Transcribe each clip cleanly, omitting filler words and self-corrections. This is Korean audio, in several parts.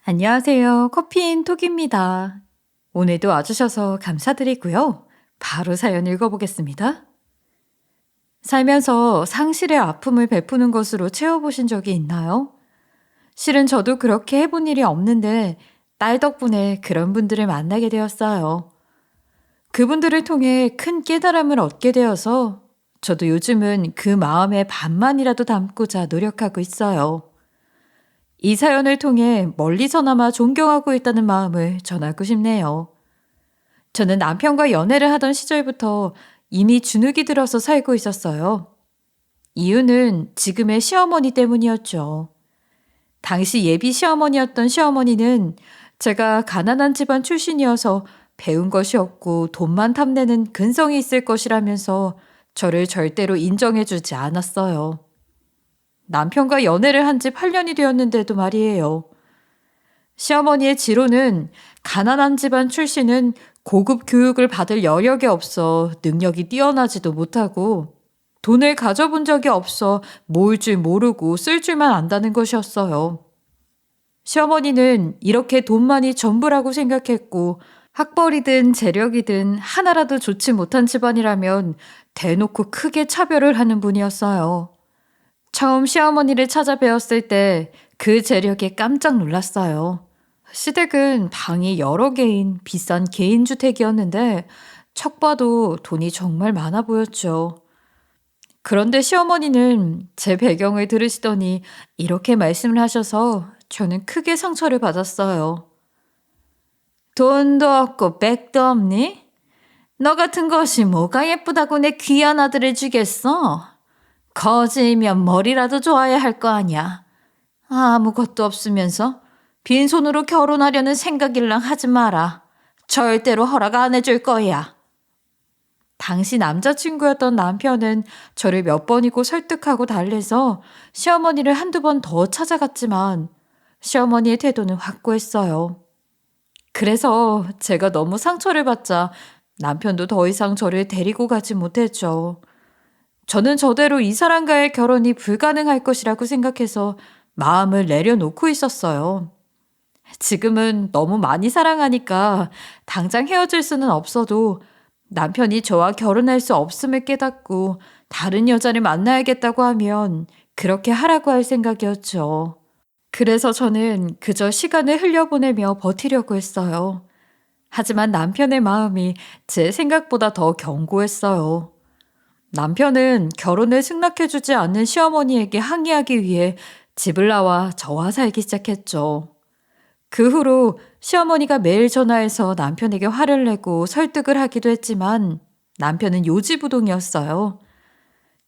안녕하세요. 커피인 톡입니다. 오늘도 와주셔서 감사드리고요. 바로 사연 읽어보겠습니다. 살면서 상실의 아픔을 베푸는 것으로 채워보신 적이 있나요? 실은 저도 그렇게 해본 일이 없는데 딸 덕분에 그런 분들을 만나게 되었어요. 그분들을 통해 큰 깨달음을 얻게 되어서 저도 요즘은 그 마음에 반만이라도 담고자 노력하고 있어요. 이 사연을 통해 멀리서나마 존경하고 있다는 마음을 전하고 싶네요. 저는 남편과 연애를 하던 시절부터 이미 주눅이 들어서 살고 있었어요. 이유는 지금의 시어머니 때문이었죠. 당시 예비 시어머니였던 시어머니는 제가 가난한 집안 출신이어서 배운 것이 없고 돈만 탐내는 근성이 있을 것이라면서 저를 절대로 인정해주지 않았어요. 남편과 연애를 한 지 8년이 되었는데도 말이에요. 시어머니의 지로는 가난한 집안 출신은 고급 교육을 받을 여력이 없어 능력이 뛰어나지도 못하고 돈을 가져본 적이 없어 모을 줄 모르고 쓸 줄만 안다는 것이었어요. 시어머니는 이렇게 돈만이 전부라고 생각했고 학벌이든 재력이든 하나라도 좋지 못한 집안이라면 대놓고 크게 차별을 하는 분이었어요. 처음 시어머니를 찾아뵈었을 때 그 재력에 깜짝 놀랐어요. 시댁은 방이 여러 개인 비싼 개인주택이었는데 척 봐도 돈이 정말 많아 보였죠. 그런데 시어머니는 제 배경을 들으시더니 이렇게 말씀을 하셔서 저는 크게 상처를 받았어요. 돈도 없고 백도 없니? 너 같은 것이 뭐가 예쁘다고 내 귀한 아들을 주겠어? 거지면 머리라도 좋아야 할 거 아냐. 아무것도 없으면서 빈손으로 결혼하려는 생각일랑 하지 마라. 절대로 허락 안 해줄 거야. 당시 남자친구였던 남편은 저를 몇 번이고 설득하고 달래서 시어머니를 한두 번 더 찾아갔지만 시어머니의 태도는 확고했어요. 그래서 제가 너무 상처를 받자 남편도 더 이상 저를 데리고 가지 못했죠. 저는 저대로 이 사람과의 결혼이 불가능할 것이라고 생각해서 마음을 내려놓고 있었어요. 지금은 너무 많이 사랑하니까 당장 헤어질 수는 없어도 남편이 저와 결혼할 수 없음을 깨닫고 다른 여자를 만나야겠다고 하면 그렇게 하라고 할 생각이었죠. 그래서 저는 그저 시간을 흘려보내며 버티려고 했어요. 하지만 남편의 마음이 제 생각보다 더 견고했어요. 남편은 결혼을 승낙해주지 않는 시어머니에게 항의하기 위해 집을 나와 저와 살기 시작했죠. 그 후로 시어머니가 매일 전화해서 남편에게 화를 내고 설득을 하기도 했지만 남편은 요지부동이었어요.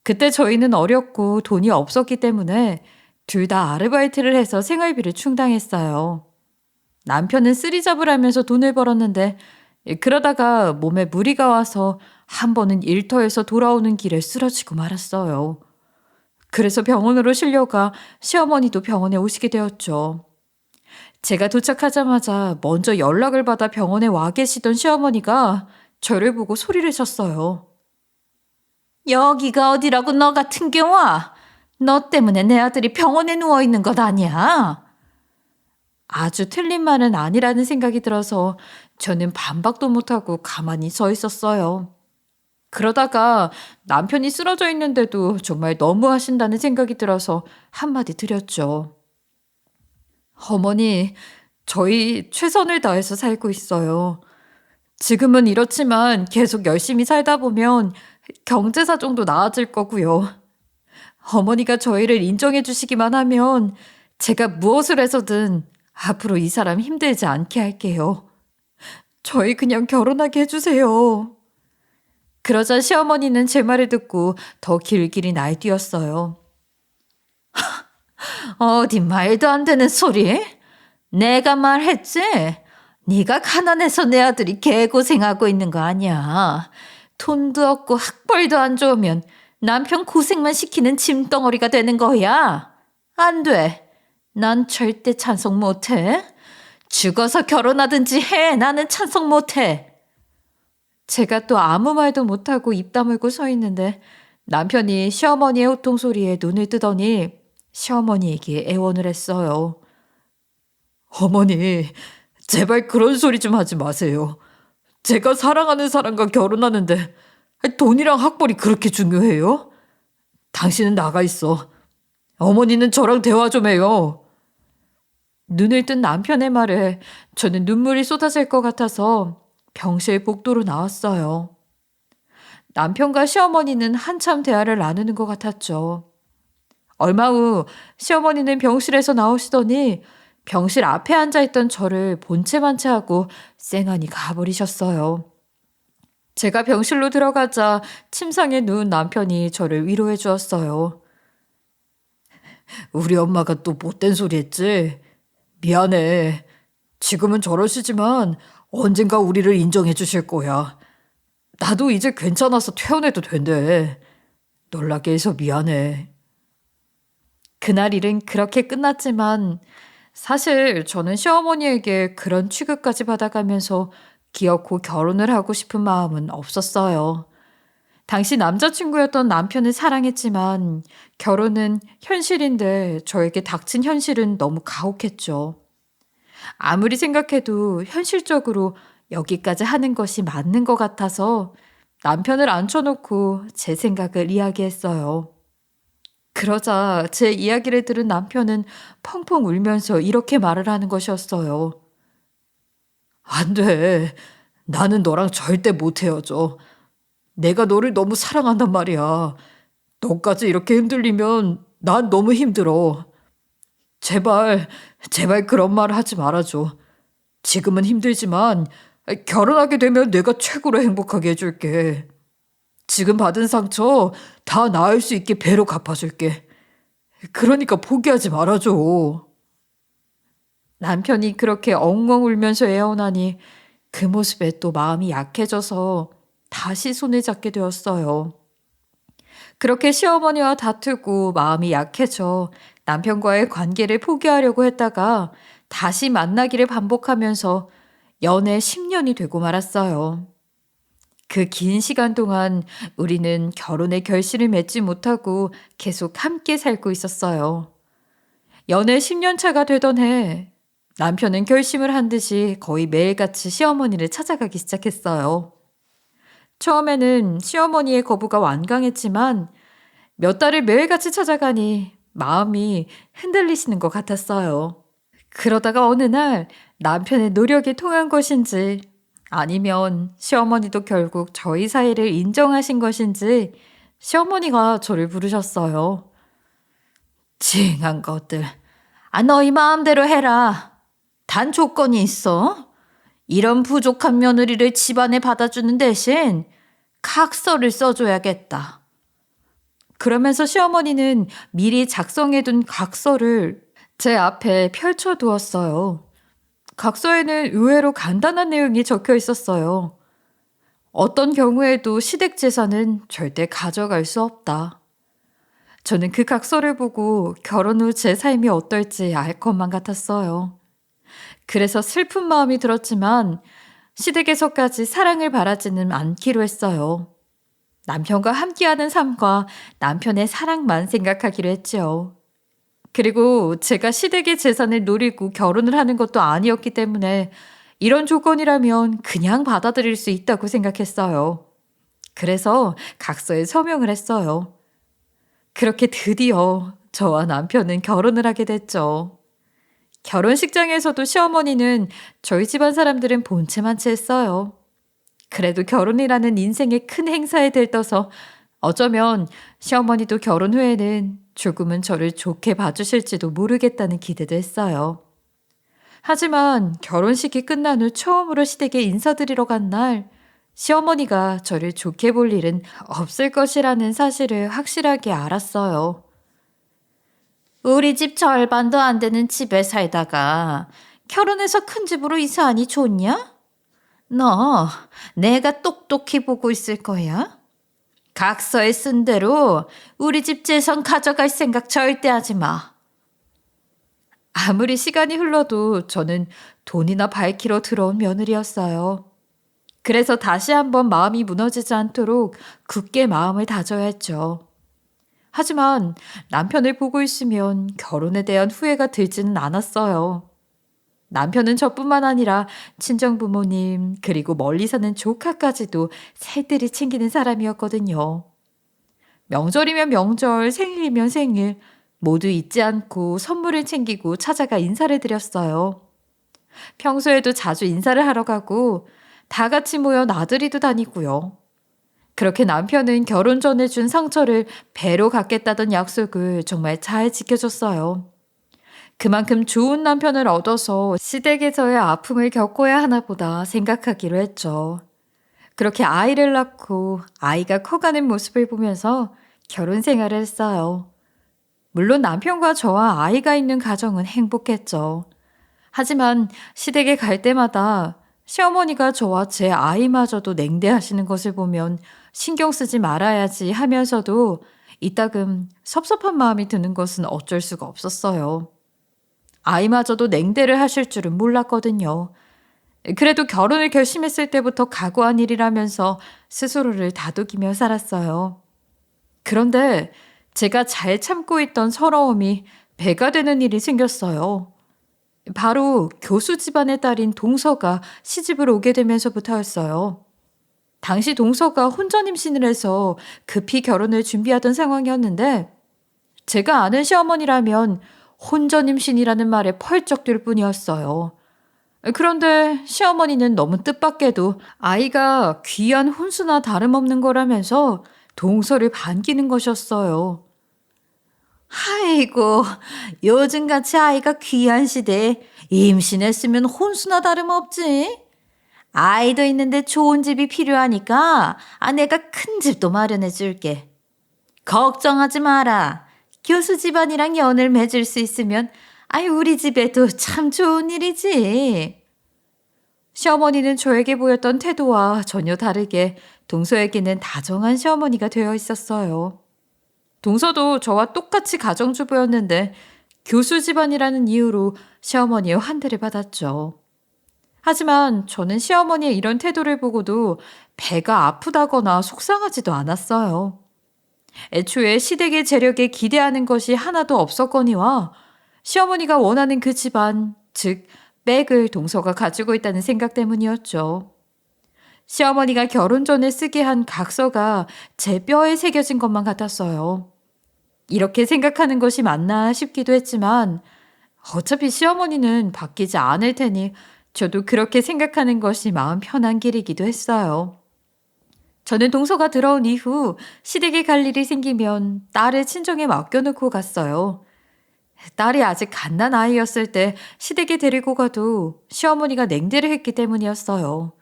그때 저희는 어렸고 돈이 없었기 때문에 둘 다 아르바이트를 해서 생활비를 충당했어요. 남편은 쓰리잡을 하면서 돈을 벌었는데 그러다가 몸에 무리가 와서 한 번은 일터에서 돌아오는 길에 쓰러지고 말았어요. 그래서 병원으로 실려가 시어머니도 병원에 오시게 되었죠. 제가 도착하자마자 먼저 연락을 받아 병원에 와 계시던 시어머니가 저를 보고 소리를 쳤어요. 여기가 어디라고 너 같은 경우야? 너 때문에 내 아들이 병원에 누워있는 것 아니야? 아주 틀린 말은 아니라는 생각이 들어서 저는 반박도 못하고 가만히 서 있었어요. 그러다가 남편이 쓰러져 있는데도 정말 너무하신다는 생각이 들어서 한마디 드렸죠. 어머니, 저희 최선을 다해서 살고 있어요. 지금은 이렇지만 계속 열심히 살다 보면 경제사정도 나아질 거고요. 어머니가 저희를 인정해 주시기만 하면 제가 무엇을 해서든 앞으로 이 사람 힘들지 않게 할게요. 저희 그냥 결혼하게 해주세요. 그러자 시어머니는 제 말을 듣고 더 길길이 날뛰었어요. 어디 말도 안 되는 소리? 내가 말했지? 네가 가난해서 내 아들이 개고생하고 있는 거 아니야. 돈도 없고 학벌도 안 좋으면 남편 고생만 시키는 짐덩어리가 되는 거야. 안 돼. 난 절대 찬성 못해. 죽어서 결혼하든지 해. 나는 찬성 못해. 제가 또 아무 말도 못하고 입 다물고 서 있는데 남편이 시어머니의 호통 소리에 눈을 뜨더니 시어머니에게 애원을 했어요. 어머니, 제발 그런 소리 좀 하지 마세요. 제가 사랑하는 사람과 결혼하는데 돈이랑 학벌이 그렇게 중요해요? 당신은 나가 있어. 어머니는 저랑 대화 좀 해요. 눈을 뜬 남편의 말에 저는 눈물이 쏟아질 것 같아서 병실 복도로 나왔어요. 남편과 시어머니는 한참 대화를 나누는 것 같았죠. 얼마 후 시어머니는 병실에서 나오시더니 병실 앞에 앉아있던 저를 본체만 채하고 쌩하니 가버리셨어요. 제가 병실로 들어가자 침상에 누운 남편이 저를 위로해 주었어요. 우리 엄마가 또 못된 소리 했지? 미안해. 지금은 저러시지만 언젠가 우리를 인정해 주실 거야. 나도 이제 괜찮아서 퇴원해도 된대. 놀라게 해서 미안해. 그날 일은 그렇게 끝났지만 사실 저는 시어머니에게 그런 취급까지 받아가면서 기어코 결혼을 하고 싶은 마음은 없었어요. 당시 남자친구였던 남편을 사랑했지만 결혼은 현실인데 저에게 닥친 현실은 너무 가혹했죠. 아무리 생각해도 현실적으로 여기까지 하는 것이 맞는 것 같아서 남편을 앉혀놓고 제 생각을 이야기했어요. 그러자 제 이야기를 들은 남편은 펑펑 울면서 이렇게 말을 하는 것이었어요. 안 돼. 나는 너랑 절대 못 헤어져. 내가 너를 너무 사랑한단 말이야. 너까지 이렇게 흔들리면 난 너무 힘들어. 제발, 제발 그런 말 하지 말아줘. 지금은 힘들지만 결혼하게 되면 내가 최고로 행복하게 해줄게. 지금 받은 상처 다 나을 수 있게 배로 갚아줄게. 그러니까 포기하지 말아줘. 남편이 그렇게 엉엉 울면서 애원하니 그 모습에 또 마음이 약해져서 다시 손을 잡게 되었어요. 그렇게 시어머니와 다투고 마음이 약해져 남편과의 관계를 포기하려고 했다가 다시 만나기를 반복하면서 연애 10년이 되고 말았어요. 그 긴 시간 동안 우리는 결혼의 결실을 맺지 못하고 계속 함께 살고 있었어요. 연애 10년 차가 되던 해 남편은 결심을 한 듯이 거의 매일같이 시어머니를 찾아가기 시작했어요. 처음에는 시어머니의 거부가 완강했지만 몇 달을 매일같이 찾아가니 마음이 흔들리시는 것 같았어요. 그러다가 어느 날 남편의 노력이 통한 것인지 아니면 시어머니도 결국 저희 사이를 인정하신 것인지 시어머니가 저를 부르셨어요. 징한 것들. 너희 마음대로 해라. 단 조건이 있어. 이런 부족한 며느리를 집안에 받아주는 대신 각서를 써줘야겠다. 그러면서 시어머니는 미리 작성해둔 각서를 제 앞에 펼쳐두었어요. 각서에는 의외로 간단한 내용이 적혀 있었어요. 어떤 경우에도 시댁 재산은 절대 가져갈 수 없다. 저는 그 각서를 보고 결혼 후 제 삶이 어떨지 알 것만 같았어요. 그래서 슬픈 마음이 들었지만 시댁에서까지 사랑을 바라지는 않기로 했어요. 남편과 함께하는 삶과 남편의 사랑만 생각하기로 했지요. 그리고 제가 시댁의 재산을 노리고 결혼을 하는 것도 아니었기 때문에 이런 조건이라면 그냥 받아들일 수 있다고 생각했어요. 그래서 각서에 서명을 했어요. 그렇게 드디어 저와 남편은 결혼을 하게 됐죠. 결혼식장에서도 시어머니는 저희 집안 사람들은 본체만 채했어요. 그래도 결혼이라는 인생의 큰 행사에 들떠서 어쩌면 시어머니도 결혼 후에는 조금은 저를 좋게 봐주실지도 모르겠다는 기대도 했어요. 하지만 결혼식이 끝난 후 처음으로 시댁에 인사드리러 간 날 시어머니가 저를 좋게 볼 일은 없을 것이라는 사실을 확실하게 알았어요. 우리 집 절반도 안 되는 집에 살다가 결혼해서 큰 집으로 이사하니 좋냐? 너 내가 똑똑히 보고 있을 거야? 각서에 쓴 대로 우리 집 재산 가져갈 생각 절대 하지 마. 아무리 시간이 흘러도 저는 돈이나 밝히러 들어온 며느리였어요. 그래서 다시 한번 마음이 무너지지 않도록 굳게 마음을 다져야 했죠. 하지만 남편을 보고 있으면 결혼에 대한 후회가 들지는 않았어요. 남편은 저뿐만 아니라 친정부모님, 그리고 멀리 사는 조카까지도 새들이 챙기는 사람이었거든요. 명절이면 명절, 생일이면 생일, 모두 잊지 않고 선물을 챙기고 찾아가 인사를 드렸어요. 평소에도 자주 인사를 하러 가고 다 같이 모여 나들이도 다니고요. 그렇게 남편은 결혼 전에 준 상처를 배로 갚겠다던 약속을 정말 잘 지켜줬어요. 그만큼 좋은 남편을 얻어서 시댁에서의 아픔을 겪어야 하나 보다 생각하기로 했죠. 그렇게 아이를 낳고 아이가 커가는 모습을 보면서 결혼 생활을 했어요. 물론 남편과 저와 아이가 있는 가정은 행복했죠. 하지만 시댁에 갈 때마다 시어머니가 저와 제 아이마저도 냉대하시는 것을 보면 신경 쓰지 말아야지 하면서도 이따금 섭섭한 마음이 드는 것은 어쩔 수가 없었어요. 아이마저도 냉대를 하실 줄은 몰랐거든요. 그래도 결혼을 결심했을 때부터 각오한 일이라면서 스스로를 다독이며 살았어요. 그런데 제가 잘 참고 있던 서러움이 배가 되는 일이 생겼어요. 바로 교수 집안의 딸인 동서가 시집을 오게 되면서부터였어요. 당시 동서가 혼전 임신을 해서 급히 결혼을 준비하던 상황이었는데 제가 아는 시어머니라면 혼전 임신이라는 말에 펄쩍 뛸 뿐이었어요. 그런데 시어머니는 너무 뜻밖에도 아이가 귀한 혼수나 다름없는 거라면서 동서를 반기는 것이었어요. 아이고, 요즘같이 아이가 귀한 시대에 임신했으면 혼수나 다름없지. 아이도 있는데 좋은 집이 필요하니까 내가 큰 집도 마련해 줄게. 걱정하지 마라. 교수 집안이랑 연을 맺을 수 있으면 우리 집에도 참 좋은 일이지. 시어머니는 저에게 보였던 태도와 전혀 다르게 동서에게는 다정한 시어머니가 되어 있었어요. 동서도 저와 똑같이 가정주부였는데 교수 집안이라는 이유로 시어머니의 환대를 받았죠. 하지만 저는 시어머니의 이런 태도를 보고도 배가 아프다거나 속상하지도 않았어요. 애초에 시댁의 재력에 기대하는 것이 하나도 없었거니와 시어머니가 원하는 그 집안, 즉 백을 동서가 가지고 있다는 생각 때문이었죠. 시어머니가 결혼 전에 쓰게 한 각서가 제 뼈에 새겨진 것만 같았어요. 이렇게 생각하는 것이 맞나 싶기도 했지만 어차피 시어머니는 바뀌지 않을 테니 저도 그렇게 생각하는 것이 마음 편한 길이기도 했어요. 저는 동서가 들어온 이후 시댁에 갈 일이 생기면 딸을 친정에 맡겨놓고 갔어요. 딸이 아직 갓난 아이였을 때 시댁에 데리고 가도 시어머니가 냉대를 했기 때문이었어요.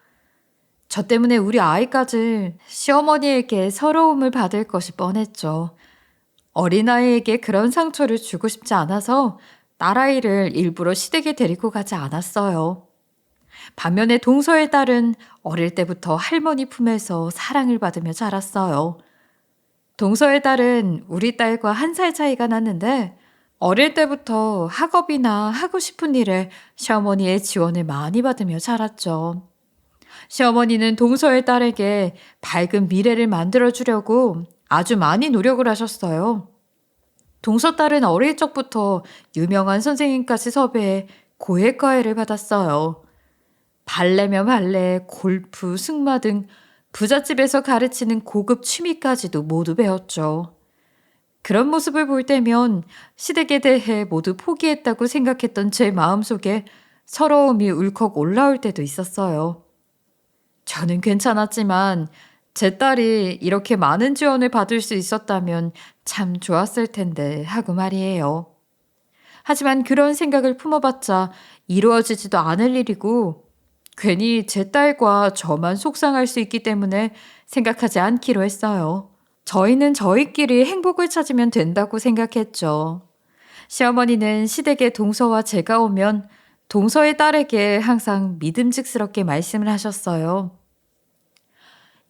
저 때문에 우리 아이까지 시어머니에게 서러움을 받을 것이 뻔했죠. 어린아이에게 그런 상처를 주고 싶지 않아서 딸아이를 일부러 시댁에 데리고 가지 않았어요. 반면에 동서의 딸은 어릴 때부터 할머니 품에서 사랑을 받으며 자랐어요. 동서의 딸은 우리 딸과 1살 차이가 났는데 어릴 때부터 학업이나 하고 싶은 일에 시어머니의 지원을 많이 받으며 자랐죠. 시어머니는 동서의 딸에게 밝은 미래를 만들어주려고 아주 많이 노력을 하셨어요. 동서 딸은 어릴 적부터 유명한 선생님까지 섭외해 고액과외를 받았어요. 발레며 발레, 골프, 승마 등 부잣집에서 가르치는 고급 취미까지도 모두 배웠죠. 그런 모습을 볼 때면 시댁에 대해 모두 포기했다고 생각했던 제 마음속에 서러움이 울컥 올라올 때도 있었어요. 저는 괜찮았지만 제 딸이 이렇게 많은 지원을 받을 수 있었다면 참 좋았을 텐데 하고 말이에요. 하지만 그런 생각을 품어봤자 이루어지지도 않을 일이고 괜히 제 딸과 저만 속상할 수 있기 때문에 생각하지 않기로 했어요. 저희는 저희끼리 행복을 찾으면 된다고 생각했죠. 시어머니는 시댁에 동서와 제가 오면 동서의 딸에게 항상 믿음직스럽게 말씀을 하셨어요.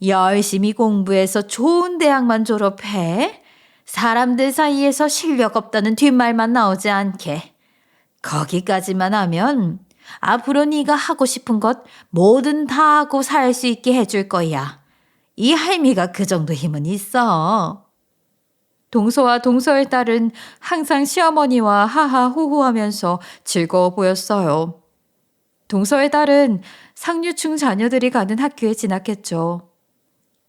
열심히 공부해서 좋은 대학만 졸업해. 사람들 사이에서 실력 없다는 뒷말만 나오지 않게. 거기까지만 하면 앞으로 네가 하고 싶은 것 뭐든 다 하고 살 수 있게 해줄 거야. 이 할미가 그 정도 힘은 있어. 동서와 동서의 딸은 항상 시어머니와 하하호호하면서 즐거워 보였어요. 동서의 딸은 상류층 자녀들이 가는 학교에 진학했죠.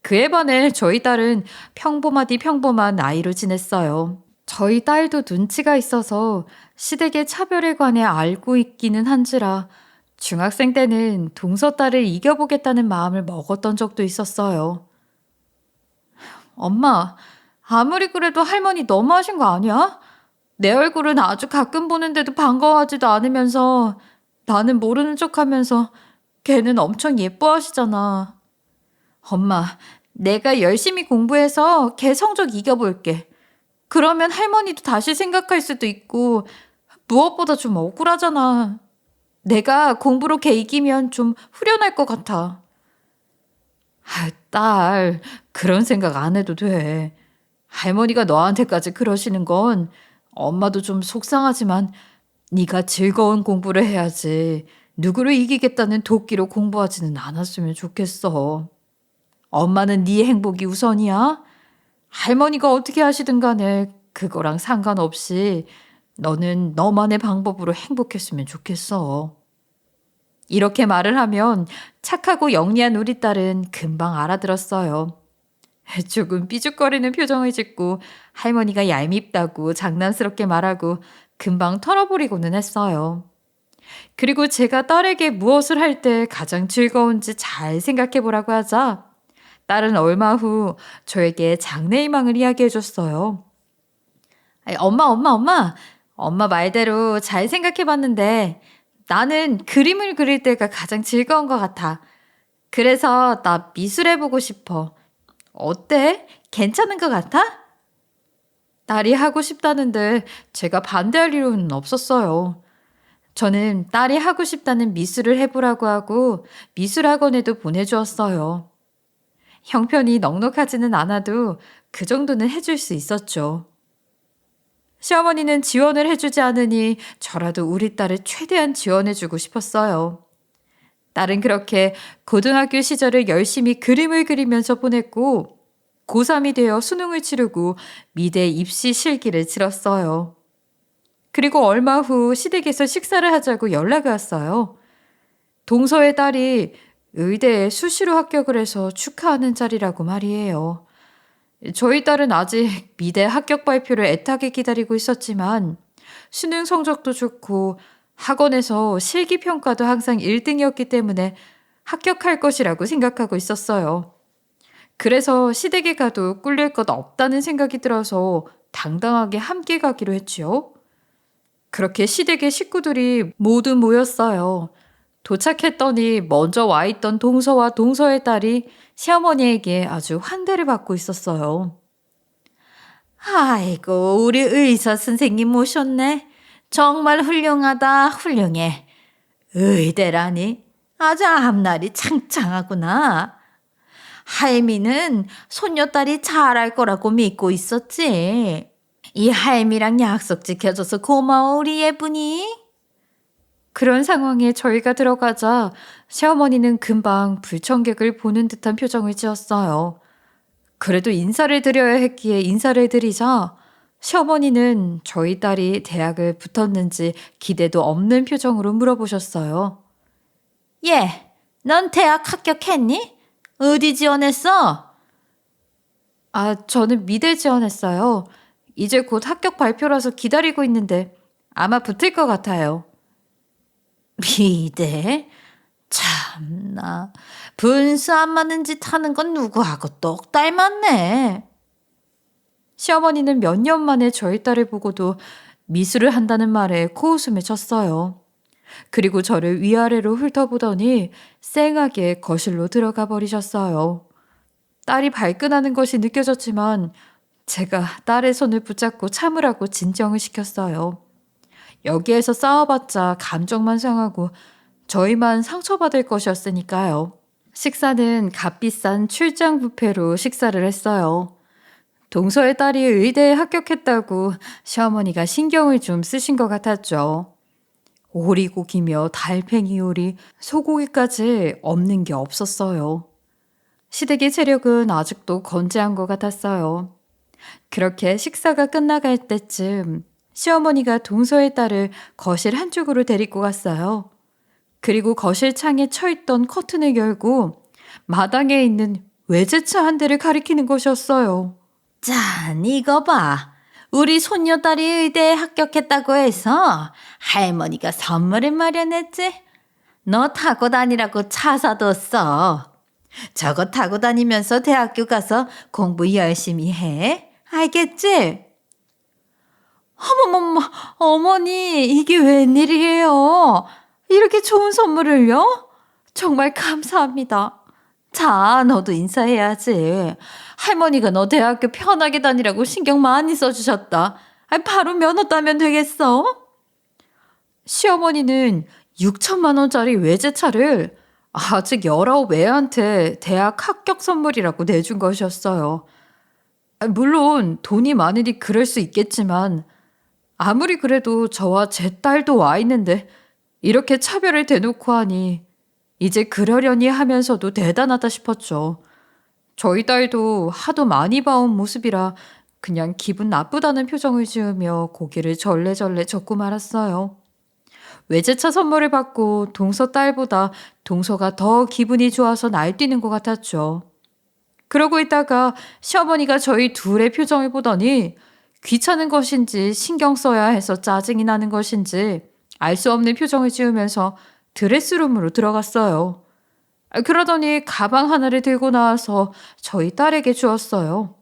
그에 반해 저희 딸은 평범하디 평범한 아이로 지냈어요. 저희 딸도 눈치가 있어서 시댁의 차별에 관해 알고 있기는 한지라 중학생 때는 동서 딸을 이겨보겠다는 마음을 먹었던 적도 있었어요. 엄마, 아무리 그래도 할머니 너무하신 거 아니야? 내 얼굴은 아주 가끔 보는데도 반가워하지도 않으면서 나는 모르는 척하면서 걔는 엄청 예뻐하시잖아. 엄마, 내가 열심히 공부해서 걔 성적 이겨볼게. 그러면 할머니도 다시 생각할 수도 있고 무엇보다 좀 억울하잖아. 내가 공부로 걔 이기면 좀 후련할 것 같아. 아, 딸, 그런 생각 안 해도 돼. 할머니가 너한테까지 그러시는 건 엄마도 좀 속상하지만 네가 즐거운 공부를 해야지. 누구를 이기겠다는 도끼로 공부하지는 않았으면 좋겠어. 엄마는 네 행복이 우선이야. 할머니가 어떻게 하시든 간에 그거랑 상관없이 너는 너만의 방법으로 행복했으면 좋겠어. 이렇게 말을 하면 착하고 영리한 우리 딸은 금방 알아들었어요. 조금 삐죽거리는 표정을 짓고 할머니가 얄밉다고 장난스럽게 말하고 금방 털어버리고는 했어요. 그리고 제가 딸에게 무엇을 할 때 가장 즐거운지 잘 생각해 보라고 하자 딸은 얼마 후 저에게 장래희망을 이야기해 줬어요. 엄마. 엄마 말대로 잘 생각해 봤는데 나는 그림을 그릴 때가 가장 즐거운 것 같아. 그래서 나 미술해보고 싶어. 어때? 괜찮은 것 같아? 딸이 하고 싶다는데 제가 반대할 이유는 없었어요. 저는 딸이 하고 싶다는 미술을 해보라고 하고 미술학원에도 보내주었어요. 형편이 넉넉하지는 않아도 그 정도는 해줄 수 있었죠. 시어머니는 지원을 해주지 않으니 저라도 우리 딸을 최대한 지원해주고 싶었어요. 딸은 그렇게 고등학교 시절을 열심히 그림을 그리면서 보냈고 고3이 되어 수능을 치르고 미대 입시 실기를 치렀어요. 그리고 얼마 후 시댁에서 식사를 하자고 연락이 왔어요. 동서의 딸이 의대에 수시로 합격을 해서 축하하는 자리라고 말이에요. 저희 딸은 아직 미대 합격 발표를 애타게 기다리고 있었지만 수능 성적도 좋고 학원에서 실기평가도 항상 1등이었기 때문에 합격할 것이라고 생각하고 있었어요. 그래서 시댁에 가도 꿀릴 것 없다는 생각이 들어서 당당하게 함께 가기로 했지요. 그렇게 시댁의 식구들이 모두 모였어요. 도착했더니 먼저 와 있던 동서와 동서의 딸이 시어머니에게 아주 환대를 받고 있었어요. 아이고, 우리 의사 선생님 모셨네. 정말 훌륭하다, 훌륭해. 의대라니 아주 앞날이 창창하구나. 할미는 손녀딸이 잘할 거라고 믿고 있었지. 이 할미랑 약속 지켜줘서 고마워, 우리 예쁜이. 그런 상황에 저희가 들어가자 시어머니는 금방 불청객을 보는 듯한 표정을 지었어요. 그래도 인사를 드려야 했기에 인사를 드리자 시어머니는 저희 딸이 대학을 붙었는지 기대도 없는 표정으로 물어보셨어요. 예, 넌 대학 합격했니? 어디 지원했어? 아, 저는 미대 지원했어요. 이제 곧 합격 발표라서 기다리고 있는데 아마 붙을 것 같아요. 미대? 참나, 분수 안 맞는 짓 하는 건 누구하고 똑 닮았네. 시어머니는 몇 년 만에 저희 딸을 보고도 미술을 한다는 말에 코웃음을 쳤어요. 그리고 저를 위아래로 훑어보더니 쌩하게 거실로 들어가 버리셨어요. 딸이 발끈하는 것이 느껴졌지만 제가 딸의 손을 붙잡고 참으라고 진정을 시켰어요. 여기에서 싸워봤자 감정만 상하고 저희만 상처받을 것이었으니까요. 식사는 값비싼 출장 뷔페로 식사를 했어요. 동서의 딸이 의대에 합격했다고 시어머니가 신경을 좀 쓰신 것 같았죠. 오리고기며 달팽이 요리, 소고기까지 없는 게 없었어요. 시댁의 체력은 아직도 건재한 것 같았어요. 그렇게 식사가 끝나갈 때쯤 시어머니가 동서의 딸을 거실 한쪽으로 데리고 갔어요. 그리고 거실 창에 쳐있던 커튼을 열고 마당에 있는 외제차 한 대를 가리키는 것이었어요. 짠, 이거 봐. 우리 손녀딸이 의대에 합격했다고 해서 할머니가 선물을 마련했지. 너 타고 다니라고 차 사뒀어. 저거 타고 다니면서 대학교 가서 공부 열심히 해. 알겠지? 어머머머, 어머니, 이게 웬일이에요? 이렇게 좋은 선물을요? 정말 감사합니다. 자, 너도 인사해야지. 할머니가 너 대학교 편하게 다니라고 신경 많이 써주셨다. 바로 면허 따면 되겠어? 시어머니는 6천만 원짜리 외제차를 아직 19애한테 대학 합격 선물이라고 내준 것이었어요. 물론 돈이 많으니 그럴 수 있겠지만 아무리 그래도 저와 제 딸도 와 있는데 이렇게 차별을 대놓고 하니 이제 그러려니 하면서도 대단하다 싶었죠. 저희 딸도 하도 많이 봐온 모습이라 그냥 기분 나쁘다는 표정을 지으며 고개를 절레절레 젓고 말았어요. 외제차 선물을 받고 동서 딸보다 동서가 더 기분이 좋아서 날뛰는 것 같았죠. 그러고 있다가 시어머니가 저희 둘의 표정을 보더니 귀찮은 것인지 신경 써야 해서 짜증이 나는 것인지 알 수 없는 표정을 지으면서 드레스룸으로 들어갔어요. 그러더니 가방 하나를 들고 나와서 저희 딸에게 주었어요.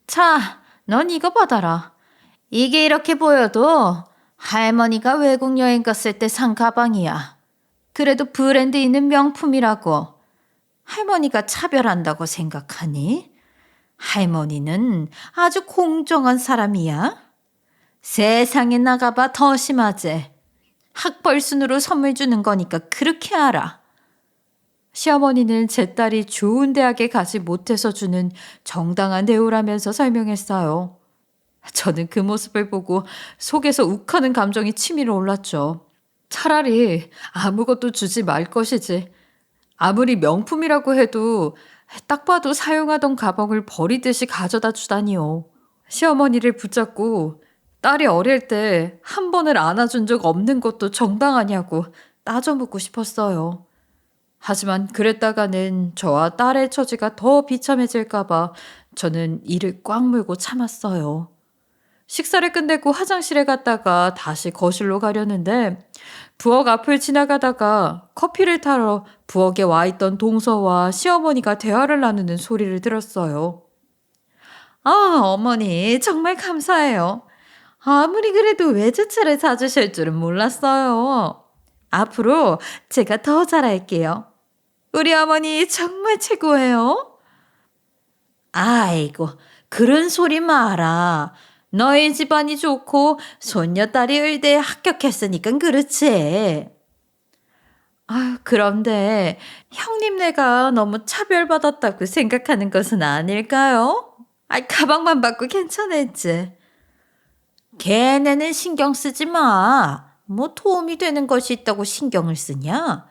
자, 넌 이거 받아라. 이게 이렇게 보여도 할머니가 외국 여행 갔을 때 산 가방이야. 그래도 브랜드 있는 명품이라고. 할머니가 차별한다고 생각하니? 할머니는 아주 공정한 사람이야. 세상에 나가봐 더 심하지. 학벌 순으로 선물 주는 거니까 그렇게 알아. 시어머니는 제 딸이 좋은 대학에 가지 못해서 주는 정당한 대우라면서 설명했어요. 저는 그 모습을 보고 속에서 욱하는 감정이 치밀어 올랐죠. 차라리 아무것도 주지 말 것이지. 아무리 명품이라고 해도 딱 봐도 사용하던 가방을 버리듯이 가져다 주다니요. 시어머니를 붙잡고 딸이 어릴 때 한 번을 안아준 적 없는 것도 정당하냐고 따져 묻고 싶었어요. 하지만 그랬다가는 저와 딸의 처지가 더 비참해질까봐 저는 이를 꽉 물고 참았어요. 식사를 끝내고 화장실에 갔다가 다시 거실로 가려는데 부엌 앞을 지나가다가 커피를 타러 부엌에 와 있던 동서와 시어머니가 대화를 나누는 소리를 들었어요. 아, 어머니 정말 감사해요. 아무리 그래도 외제차를 사주실 줄은 몰랐어요. 앞으로 제가 더 잘할게요. 우리 어머니 정말 최고예요. 아이고, 그런 소리 마라. 너희 집안이 좋고 손녀딸이 의대에 합격했으니까 그렇지. 그런데 형님네가 너무 차별받았다고 생각하는 것은 아닐까요? 가방만 받고 괜찮을지. 걔네는 신경 쓰지 마. 뭐 도움이 되는 것이 있다고 신경을 쓰냐?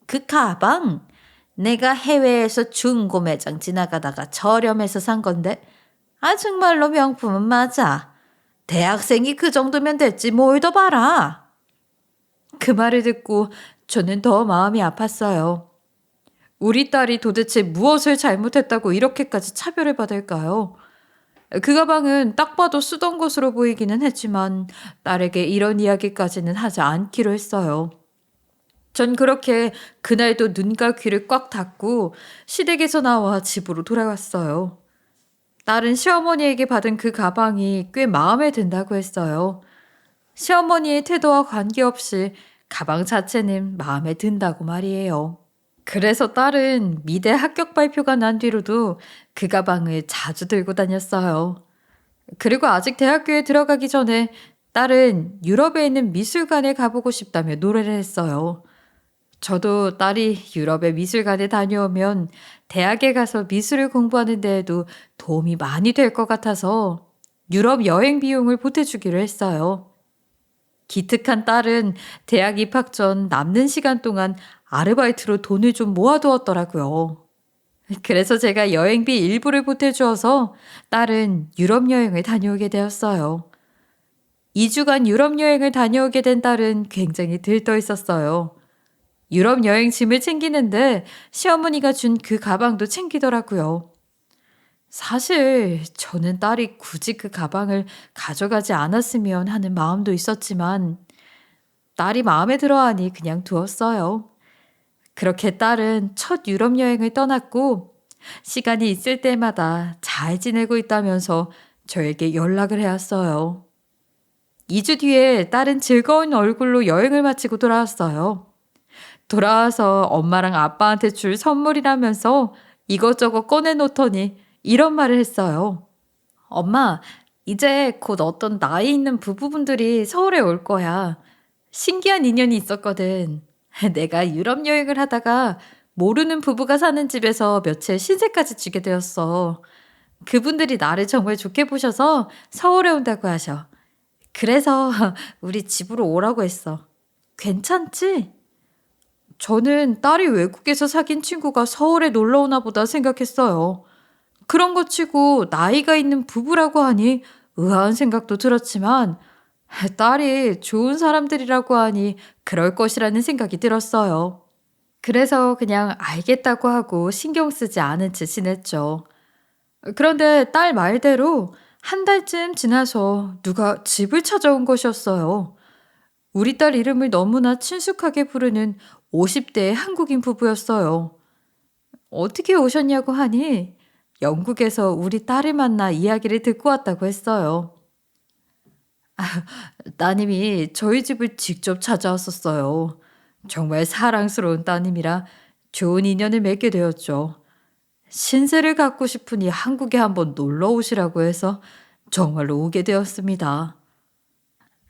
그 가방 내가 해외에서 중고 매장 지나가다가 저렴해서 산 건데 정말로 명품은 맞아. 대학생이 그 정도면 됐지 뭘 더 봐라. 그 말을 듣고 저는 더 마음이 아팠어요. 우리 딸이 도대체 무엇을 잘못했다고 이렇게까지 차별을 받을까요? 그 가방은 딱 봐도 쓰던 것으로 보이기는 했지만 딸에게 이런 이야기까지는 하지 않기로 했어요. 전 그렇게 그날도 눈과 귀를 꽉 닫고 시댁에서 나와 집으로 돌아왔어요. 딸은 시어머니에게 받은 그 가방이 꽤 마음에 든다고 했어요. 시어머니의 태도와 관계없이 가방 자체는 마음에 든다고 말이에요. 그래서 딸은 미대 합격 발표가 난 뒤로도 그 가방을 자주 들고 다녔어요. 그리고 아직 대학교에 들어가기 전에 딸은 유럽에 있는 미술관에 가보고 싶다며 노래를 했어요. 저도 딸이 유럽의 미술관에 다녀오면 대학에 가서 미술을 공부하는 데에도 도움이 많이 될 것 같아서 유럽 여행 비용을 보태주기로 했어요. 기특한 딸은 대학 입학 전 남는 시간 동안 아르바이트로 돈을 좀 모아두었더라고요. 그래서 제가 여행비 일부를 보태주어서 딸은 유럽 여행을 다녀오게 되었어요. 2주간 유럽 여행을 다녀오게 된 딸은 굉장히 들떠 있었어요. 유럽 여행 짐을 챙기는데 시어머니가 준 그 가방도 챙기더라고요. 사실 저는 딸이 굳이 그 가방을 가져가지 않았으면 하는 마음도 있었지만 딸이 마음에 들어하니 그냥 두었어요. 그렇게 딸은 첫 유럽 여행을 떠났고 시간이 있을 때마다 잘 지내고 있다면서 저에게 연락을 해왔어요. 2주 뒤에 딸은 즐거운 얼굴로 여행을 마치고 돌아왔어요. 돌아와서 엄마랑 아빠한테 줄 선물이라면서 이것저것 꺼내놓더니 이런 말을 했어요. 엄마, 이제 곧 어떤 나이 있는 부부분들이 서울에 올 거야. 신기한 인연이 있었거든. 내가 유럽 여행을 하다가 모르는 부부가 사는 집에서 며칠 신세까지 지게 되었어. 그분들이 나를 정말 좋게 보셔서 서울에 온다고 하셔. 그래서 우리 집으로 오라고 했어. 괜찮지? 저는 딸이 외국에서 사귄 친구가 서울에 놀러 오나 보다 생각했어요. 그런 거 치고 나이가 있는 부부라고 하니 의아한 생각도 들었지만 딸이 좋은 사람들이라고 하니 그럴 것이라는 생각이 들었어요. 그래서 그냥 알겠다고 하고 신경 쓰지 않은 채 지냈죠. 그런데 딸 말대로 한 달쯤 지나서 누가 집을 찾아온 것이었어요. 우리 딸 이름을 너무나 친숙하게 부르는 50대 한국인 부부였어요. 어떻게 오셨냐고 하니 영국에서 우리 딸을 만나 이야기를 듣고 왔다고 했어요. 따님이 저희 집을 직접 찾아왔었어요. 정말 사랑스러운 따님이라 좋은 인연을 맺게 되었죠. 신세를 갖고 싶으니 한국에 한번 놀러 오시라고 해서 정말로 오게 되었습니다.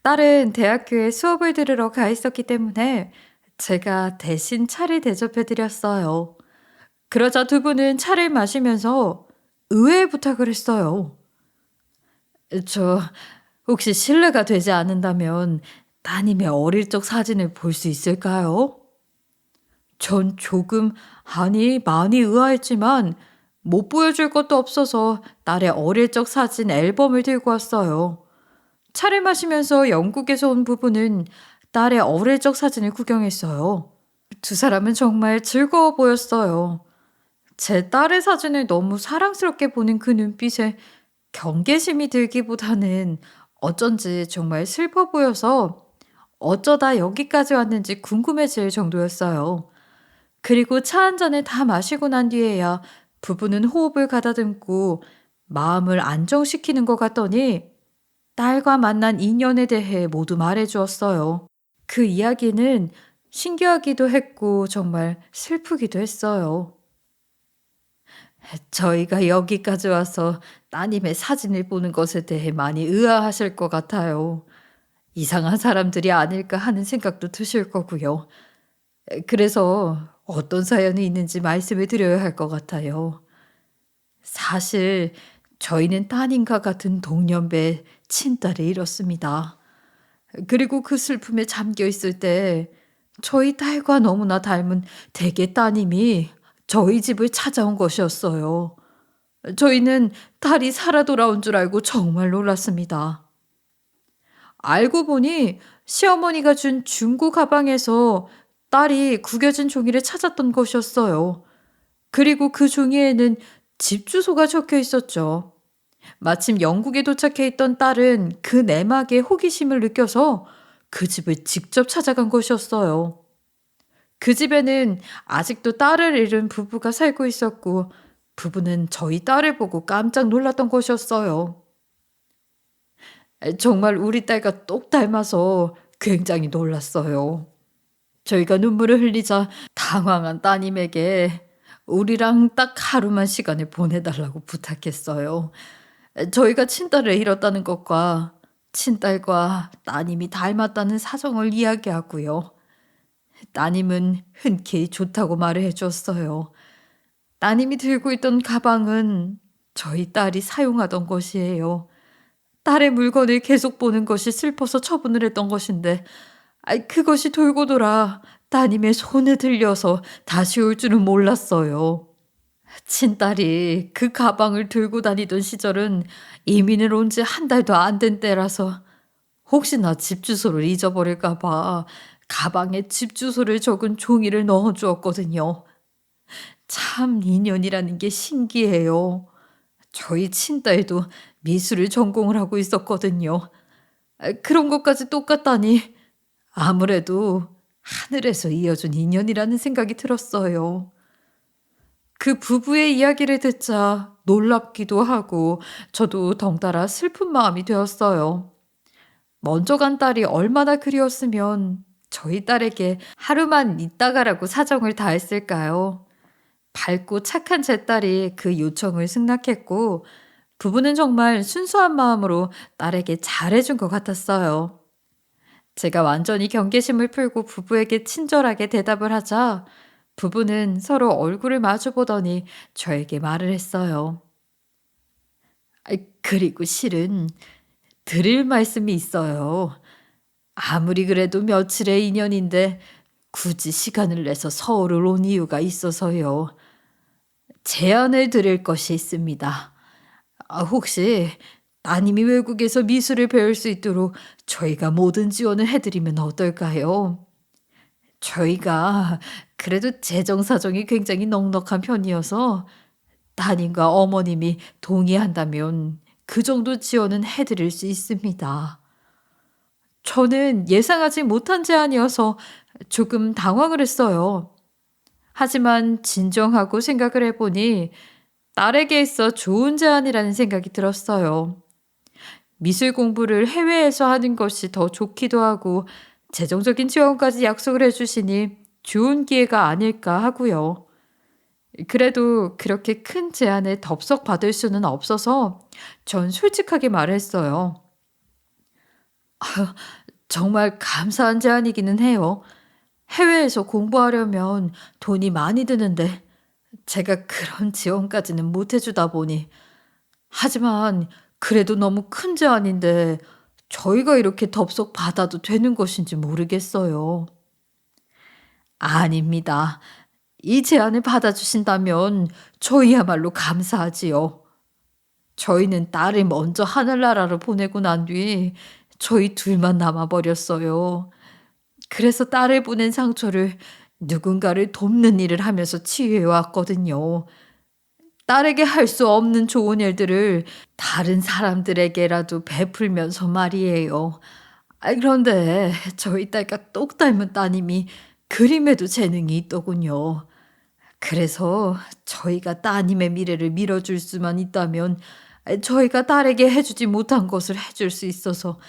딸은 대학교에 수업을 들으러 가 있었기 때문에 제가 대신 차를 대접해 드렸어요. 그러자 두 분은 차를 마시면서 의외의 부탁을 했어요. 저 혹시 실례가 되지 않는다면 따님의 어릴 적 사진을 볼 수 있을까요? 전 조금, 아니, 많이 의아했지만 못 보여줄 것도 없어서 딸의 어릴 적 사진 앨범을 들고 왔어요. 차를 마시면서 영국에서 온 부부는 딸의 어릴 적 사진을 구경했어요. 두 사람은 정말 즐거워 보였어요. 제 딸의 사진을 너무 사랑스럽게 보는 그 눈빛에 경계심이 들기보다는 어쩐지 정말 슬퍼 보여서 어쩌다 여기까지 왔는지 궁금해질 정도였어요. 그리고 차 한 잔을 다 마시고 난 뒤에야 부부는 호흡을 가다듬고 마음을 안정시키는 것 같더니 딸과 만난 인연에 대해 모두 말해 주었어요. 그 이야기는 신기하기도 했고 정말 슬프기도 했어요. 저희가 여기까지 와서 따님의 사진을 보는 것에 대해 많이 의아하실 것 같아요. 이상한 사람들이 아닐까 하는 생각도 드실 거고요. 그래서 어떤 사연이 있는지 말씀을 드려야 할 것 같아요. 사실 저희는 따님과 같은 동년배 친딸을 잃었습니다. 그리고 그 슬픔에 잠겨 있을 때 저희 딸과 너무나 닮은 대개 따님이 저희 집을 찾아온 것이었어요. 저희는 딸이 살아 돌아온 줄 알고 정말 놀랐습니다. 알고 보니 시어머니가 준 중고 가방에서 딸이 구겨진 종이를 찾았던 것이었어요. 그리고 그 종이에는 집 주소가 적혀 있었죠. 마침 영국에 도착해 있던 딸은 그 내막에 호기심을 느껴서 그 집을 직접 찾아간 것이었어요. 그 집에는 아직도 딸을 잃은 부부가 살고 있었고 부부는 저희 딸을 보고 깜짝 놀랐던 것이었어요. 정말 우리 딸과 똑 닮아서 굉장히 놀랐어요. 저희가 눈물을 흘리자 당황한 따님에게 우리랑 딱 하루만 시간을 보내달라고 부탁했어요. 저희가 친딸을 잃었다는 것과 친딸과 따님이 닮았다는 사정을 이야기하고요. 따님은 흔쾌히 좋다고 말을 해줬어요. 따님이 들고 있던 가방은 저희 딸이 사용하던 것이에요. 딸의 물건을 계속 보는 것이 슬퍼서 처분을 했던 것인데 그것이 돌고 돌아 따님의 손에 들려서 다시 올 줄은 몰랐어요. 친딸이 그 가방을 들고 다니던 시절은 이민을 온 지 한 달도 안 된 때라서 혹시나 집 주소를 잊어버릴까 봐 가방에 집 주소를 적은 종이를 넣어 주었거든요. 참 인연이라는 게 신기해요. 저희 친딸도 미술을 전공을 하고 있었거든요. 그런 것까지 똑같다니 아무래도 하늘에서 이어준 인연이라는 생각이 들었어요. 그 부부의 이야기를 듣자 놀랍기도 하고 저도 덩달아 슬픈 마음이 되었어요. 먼저 간 딸이 얼마나 그리웠으면 저희 딸에게 하루만 있다 가라고 사정을 다했을까요? 밝고 착한 제 딸이 그 요청을 승낙했고 부부는 정말 순수한 마음으로 딸에게 잘해준 것 같았어요. 제가 완전히 경계심을 풀고 부부에게 친절하게 대답을 하자 부부는 서로 얼굴을 마주 보더니 저에게 말을 했어요. 그리고 실은 드릴 말씀이 있어요. 아무리 그래도 며칠의 인연인데 굳이 시간을 내서 서울을 온 이유가 있어서요. 제안을 드릴 것이 있습니다. 혹시 따님이 외국에서 미술을 배울 수 있도록 저희가 모든 지원을 해드리면 어떨까요? 저희가 그래도 재정 사정이 굉장히 넉넉한 편이어서 따님과 어머님이 동의한다면 그 정도 지원은 해드릴 수 있습니다. 저는 예상하지 못한 제안이어서 조금 당황을 했어요. 하지만 진정하고 생각을 해보니 딸에게 있어 좋은 제안이라는 생각이 들었어요. 미술 공부를 해외에서 하는 것이 더 좋기도 하고 재정적인 지원까지 약속을 해주시니 좋은 기회가 아닐까 하고요. 그래도 그렇게 큰 제안을 덥석 받을 수는 없어서 전 솔직하게 말했어요. 정말 감사한 제안이기는 해요. 해외에서 공부하려면 돈이 많이 드는데 제가 그런 지원까지는 못 해주다 보니. 하지만 그래도 너무 큰 제안인데 저희가 이렇게 덥석 받아도 되는 것인지 모르겠어요. 아닙니다. 이 제안을 받아주신다면 저희야말로 감사하지요. 저희는 딸을 먼저 하늘나라로 보내고 난 뒤 저희 둘만 남아버렸어요. 그래서 딸을 보낸 상처를 누군가를 돕는 일을 하면서 치유해 왔거든요. 딸에게 할 수 없는 좋은 일들을 다른 사람들에게라도 베풀면서 말이에요. 그런데 저희 딸과 똑 닮은 따님이 그림에도 재능이 있더군요. 그래서 저희가 따님의 미래를 밀어줄 수만 있다면 저희가 딸에게 해주지 못한 것을 해줄 수 있어서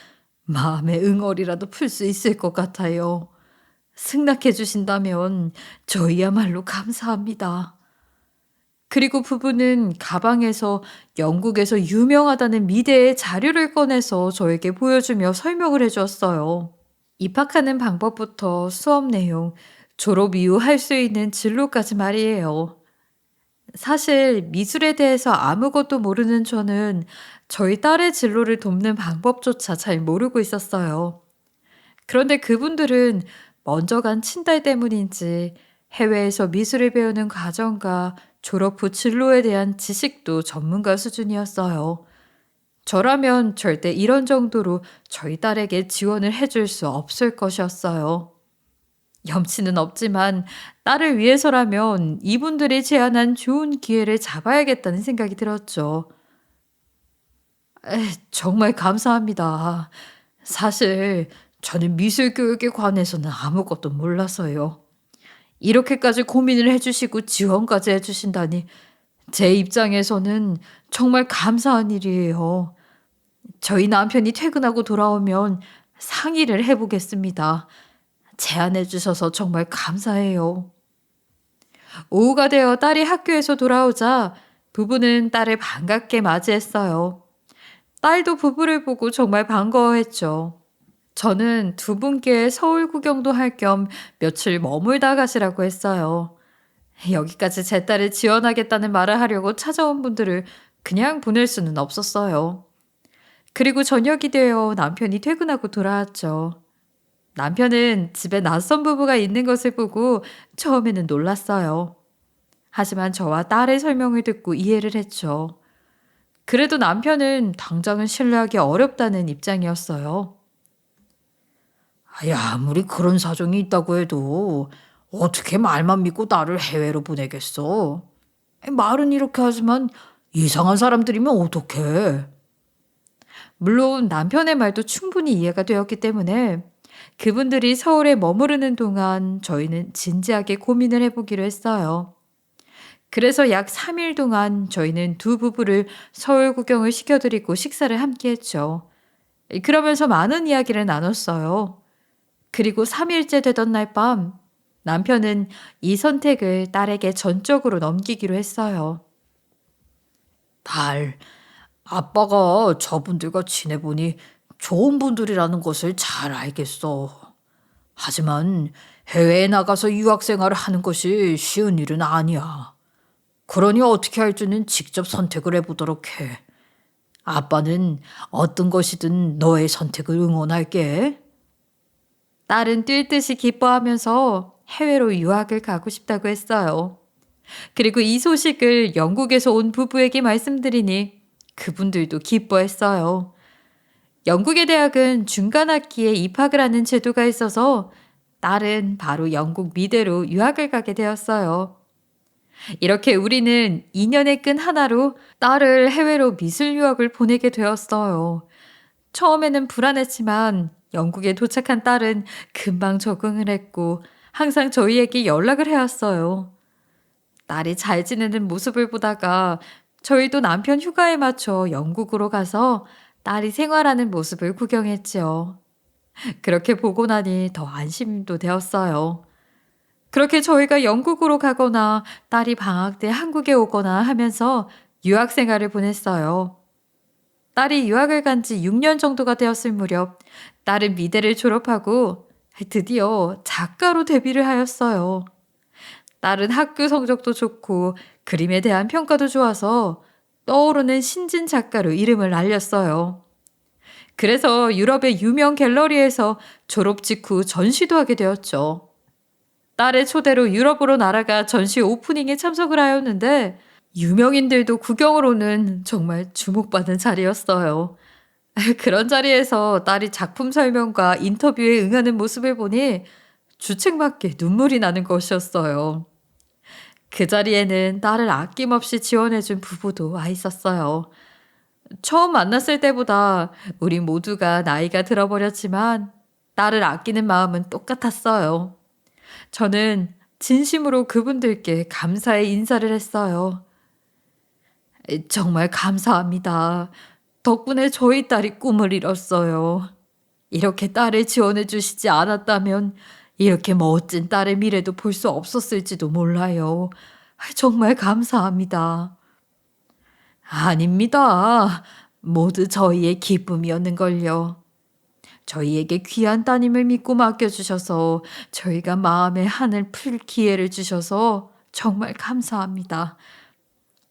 마음의 응어리라도 풀 수 있을 것 같아요. 승낙해 주신다면 저희야말로 감사합니다. 그리고 부부는 가방에서 영국에서 유명하다는 미대의 자료를 꺼내서 저에게 보여주며 설명을 해주었어요. 입학하는 방법부터 수업 내용, 졸업 이후 할 수 있는 진로까지 말이에요. 사실 미술에 대해서 아무것도 모르는 저는 저희 딸의 진로를 돕는 방법조차 잘 모르고 있었어요. 그런데 그분들은 먼저 간 친딸 때문인지 해외에서 미술을 배우는 과정과 졸업 후 진로에 대한 지식도 전문가 수준이었어요. 저라면 절대 이런 정도로 저희 딸에게 지원을 해줄 수 없을 것이었어요. 염치는 없지만 딸을 위해서라면 이분들이 제안한 좋은 기회를 잡아야겠다는 생각이 들었죠. 정말 감사합니다. 사실 저는 미술 교육에 관해서는 아무것도 몰라서요. 이렇게까지 고민을 해주시고 지원까지 해주신다니 제 입장에서는 정말 감사한 일이에요. 저희 남편이 퇴근하고 돌아오면 상의를 해보겠습니다. 제안해 주셔서 정말 감사해요. 오후가 되어 딸이 학교에서 돌아오자 부부는 딸을 반갑게 맞이했어요. 딸도 부부를 보고 정말 반가워했죠. 저는 두 분께 서울 구경도 할 겸 며칠 머물다 가시라고 했어요. 여기까지 제 딸을 지원하겠다는 말을 하려고 찾아온 분들을 그냥 보낼 수는 없었어요. 그리고 저녁이 되어 남편이 퇴근하고 돌아왔죠. 남편은 집에 낯선 부부가 있는 것을 보고 처음에는 놀랐어요. 하지만 저와 딸의 설명을 듣고 이해를 했죠. 그래도 남편은 당장은 신뢰하기 어렵다는 입장이었어요. 아이, 아무리 그런 사정이 있다고 해도 어떻게 말만 믿고 나를 해외로 보내겠어? 말은 이렇게 하지만 이상한 사람들이면 어떡해? 물론 남편의 말도 충분히 이해가 되었기 때문에 그분들이 서울에 머무르는 동안 저희는 진지하게 고민을 해보기로 했어요. 그래서 약 3일 동안 저희는 두 부부를 서울 구경을 시켜드리고 식사를 함께 했죠. 그러면서 많은 이야기를 나눴어요. 그리고 3일째 되던 날 밤 남편은 이 선택을 딸에게 전적으로 넘기기로 했어요. 딸, 아빠가 저분들과 지내보니 좋은 분들이라는 것을 잘 알겠어. 하지만 해외에 나가서 유학 생활을 하는 것이 쉬운 일은 아니야. 그러니 어떻게 할지는 직접 선택을 해보도록 해. 아빠는 어떤 것이든 너의 선택을 응원할게. 딸은 뛸 듯이 기뻐하면서 해외로 유학을 가고 싶다고 했어요. 그리고 이 소식을 영국에서 온 부부에게 말씀드리니 그분들도 기뻐했어요. 영국의 대학은 중간 학기에 입학을 하는 제도가 있어서 딸은 바로 영국 미대로 유학을 가게 되었어요. 이렇게 우리는 2년의 끈 하나로 딸을 해외로 미술 유학을 보내게 되었어요. 처음에는 불안했지만 영국에 도착한 딸은 금방 적응을 했고 항상 저희에게 연락을 해왔어요. 딸이 잘 지내는 모습을 보다가 저희도 남편 휴가에 맞춰 영국으로 가서 딸이 생활하는 모습을 구경했지요. 그렇게 보고 나니 더 안심도 되었어요. 그렇게 저희가 영국으로 가거나 딸이 방학 때 한국에 오거나 하면서 유학 생활을 보냈어요. 딸이 유학을 간 지 6년 정도가 되었을 무렵 딸은 미대를 졸업하고 드디어 작가로 데뷔를 하였어요. 딸은 학교 성적도 좋고 그림에 대한 평가도 좋아서 떠오르는 신진 작가로 이름을 알렸어요. 그래서 유럽의 유명 갤러리에서 졸업 직후 전시도 하게 되었죠. 딸의 초대로 유럽으로 날아가 전시 오프닝에 참석을 하였는데 유명인들도 구경을 오는 정말 주목받는 자리였어요. 그런 자리에서 딸이 작품 설명과 인터뷰에 응하는 모습을 보니 주책맞게 눈물이 나는 것이었어요. 그 자리에는 딸을 아낌없이 지원해준 부부도 와 있었어요. 처음 만났을 때보다 우리 모두가 나이가 들어버렸지만 딸을 아끼는 마음은 똑같았어요. 저는 진심으로 그분들께 감사의 인사를 했어요. 정말 감사합니다. 덕분에 저희 딸이 꿈을 이뤘어요. 이렇게 딸을 지원해 주시지 않았다면 이렇게 멋진 딸의 미래도 볼 수 없었을지도 몰라요. 정말 감사합니다. 아닙니다. 모두 저희의 기쁨이었는걸요. 저희에게 귀한 따님을 믿고 맡겨주셔서 저희가 마음의 한을 풀 기회를 주셔서 정말 감사합니다.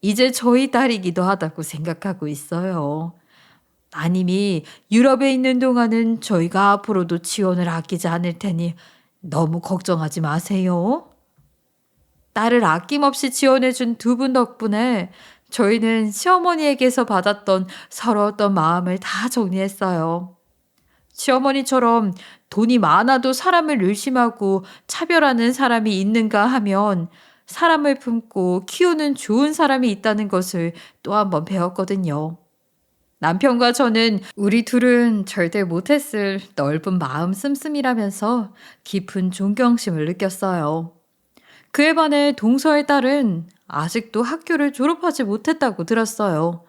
이제 저희 딸이기도 하다고 생각하고 있어요. 따님이 유럽에 있는 동안은 저희가 앞으로도 지원을 아끼지 않을 테니 너무 걱정하지 마세요. 딸을 아낌없이 지원해준 두 분 덕분에 저희는 시어머니에게서 받았던 서러웠던 마음을 다 정리했어요. 시어머니처럼 돈이 많아도 사람을 의심하고 차별하는 사람이 있는가 하면 사람을 품고 키우는 좋은 사람이 있다는 것을 또 한 번 배웠거든요. 남편과 저는 우리 둘은 절대 못했을 넓은 마음 씀씀이라면서 깊은 존경심을 느꼈어요. 그에 반해 동서의 딸은 아직도 학교를 졸업하지 못했다고 들었어요.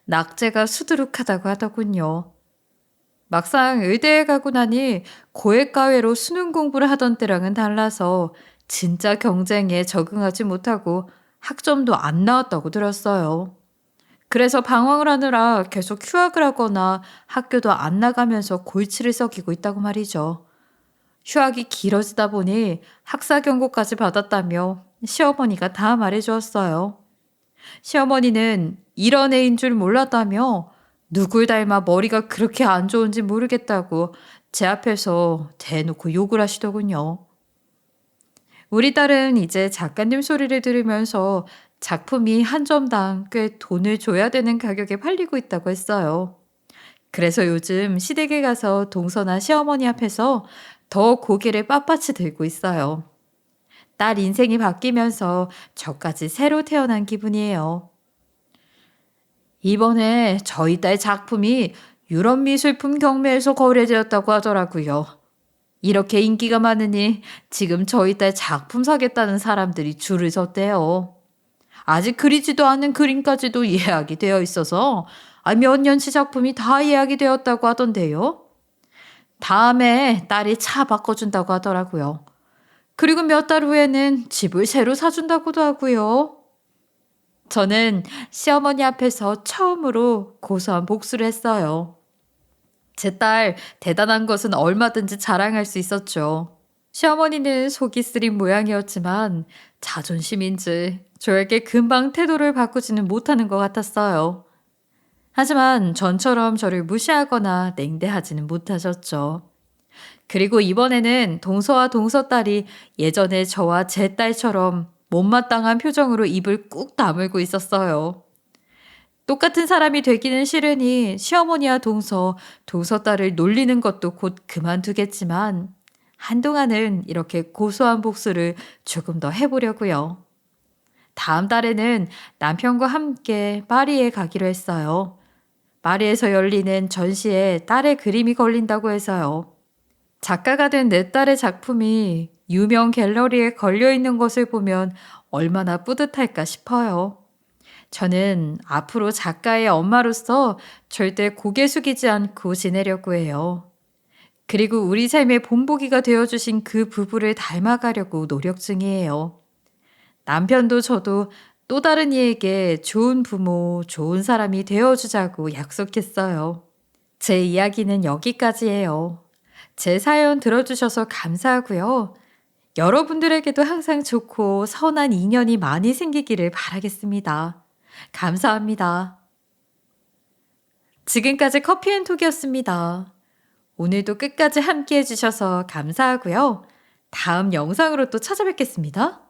낙제가 수두룩하다고 하더군요. 막상 의대에 가고 나니 고액과외로 수능 공부를 하던 때랑은 달라서 진짜 경쟁에 적응하지 못하고 학점도 안 나왔다고 들었어요. 그래서 방황을 하느라 계속 휴학을 하거나 학교도 안 나가면서 골치를 썩이고 있다고 말이죠. 휴학이 길어지다 보니 학사 경고까지 받았다며 시어머니가 다 말해주었어요. 시어머니는 이런 애인 줄 몰랐다며 누굴 닮아 머리가 그렇게 안 좋은지 모르겠다고 제 앞에서 대놓고 욕을 하시더군요. 우리 딸은 이제 작가님 소리를 들으면서 작품이 한 점당 꽤 돈을 줘야 되는 가격에 팔리고 있다고 했어요. 그래서 요즘 시댁에 가서 동서나 시어머니 앞에서 더 고개를 빳빳이 들고 있어요. 딸 인생이 바뀌면서 저까지 새로 태어난 기분이에요. 이번에 저희 딸 작품이 유럽 미술품 경매에서 거래되었다고 하더라고요. 이렇게 인기가 많으니 지금 저희 딸 작품 사겠다는 사람들이 줄을 섰대요. 아직 그리지도 않은 그림까지도 예약이 되어 있어서 몇 년치 작품이 다 예약이 되었다고 하던데요. 다음에 딸이 차 바꿔준다고 하더라고요. 그리고 몇 달 후에는 집을 새로 사준다고도 하고요. 저는 시어머니 앞에서 처음으로 고소한 복수를 했어요. 제 딸 대단한 것은 얼마든지 자랑할 수 있었죠. 시어머니는 속이 쓰린 모양이었지만 자존심인지 저에게 금방 태도를 바꾸지는 못하는 것 같았어요. 하지만 전처럼 저를 무시하거나 냉대하지는 못하셨죠. 그리고 이번에는 동서와 동서딸이 예전에 저와 제 딸처럼 못마땅한 표정으로 입을 꾹 다물고 있었어요. 똑같은 사람이 되기는 싫으니 시어머니와 동서딸을 놀리는 것도 곧 그만두겠지만 한동안은 이렇게 고소한 복수를 조금 더 해보려고요. 다음 달에는 남편과 함께 파리에 가기로 했어요. 파리에서 열리는 전시에 딸의 그림이 걸린다고 해서요. 작가가 된 내 딸의 작품이 유명 갤러리에 걸려 있는 것을 보면 얼마나 뿌듯할까 싶어요. 저는 앞으로 작가의 엄마로서 절대 고개 숙이지 않고 지내려고 해요. 그리고 우리 삶의 본보기가 되어주신 그 부부를 닮아가려고 노력 중이에요. 남편도 저도 또 다른 이에게 좋은 부모, 좋은 사람이 되어주자고 약속했어요. 제 이야기는 여기까지예요. 제 사연 들어주셔서 감사하고요. 여러분들에게도 항상 좋고 선한 인연이 많이 생기기를 바라겠습니다. 감사합니다. 지금까지 커피앤톡이었습니다. 오늘도 끝까지 함께 해주셔서 감사하고요. 다음 영상으로 또 찾아뵙겠습니다.